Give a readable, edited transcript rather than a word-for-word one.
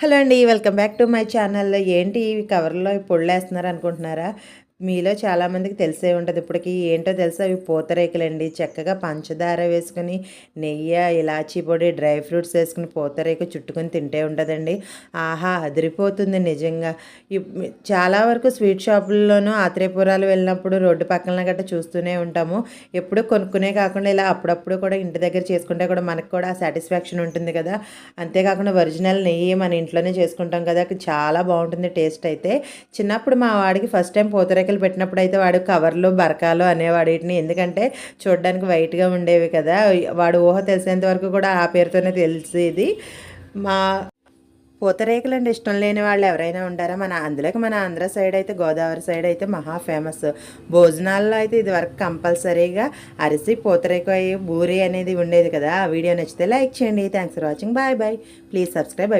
Hello అండి. Welcome back to my channel. ఏంటి ఇవి కవర్‌లో పొడులేస్తున్నారు అనుకుంటున్నారా? మీలో చాలామందికి తెలిసే ఉంటది. ఇప్పటికి ఏంటో తెలుసా? అవి పూతరేకులండి. చక్కగా పంచదార వేసుకొని, నెయ్యి, ఇలాచీ పొడి, డ్రై ఫ్రూట్స్ వేసుకొని పూతరేకు చుట్టుకొని తింటే ఉంటదండి. ఆహా! అదిరిపోతుంది నిజంగా. చాలా వరకు స్వీట్ షాపుల్లోనూ, ఆత్రేయపురాలు వెళ్ళినప్పుడు రోడ్డు పక్కన గట్టా చూస్తూనే ఉంటాము. ఎప్పుడూ కొనుక్కునే కాకుండా ఇలా అప్పుడప్పుడు కూడా ఇంటి దగ్గర చేసుకుంటే కూడా మనకు కూడా సాటిస్ఫాక్షన్ ఉంటుంది కదా! అంతేకాకుండా ఒరిజినల్ నెయ్యి మన ఇంట్లోనే చేసుకుంటాం కదా! చాలా బావుంటుంది టేస్ట్ అయితే. చిన్నప్పుడు మా వాడికి ఫస్ట్ టైం పూతరేకులు పెట్టినప్పుడైతే వాడు కవర్లు, బరకాలు అనేవాడు వీటిని. ఎందుకంటే చూడ్డానికి వైట్‌గా ఉండేవి కదా! వాడు ఊహ తెలిసేంత వరకు కూడా ఆ పేరుతోనే తెలిసేది. మా పూతరేకులంటే ఇష్టం లేని వాళ్ళు ఎవరైనా ఉంటారా? అందులోకి మన ఆంధ్ర సైడ్ అయితే, గోదావరి సైడ్ అయితే మహా ఫేమస్. భోజనాల్లో అయితే ఇదివరకు కంపల్సరీగా అరిసి, పూతరేకాయ, బూరి అనేది ఉండేది కదా! ఆ వీడియో నచ్చితే లైక్ చేయండి. Thanks for watching. Bye bye. Please subscribe.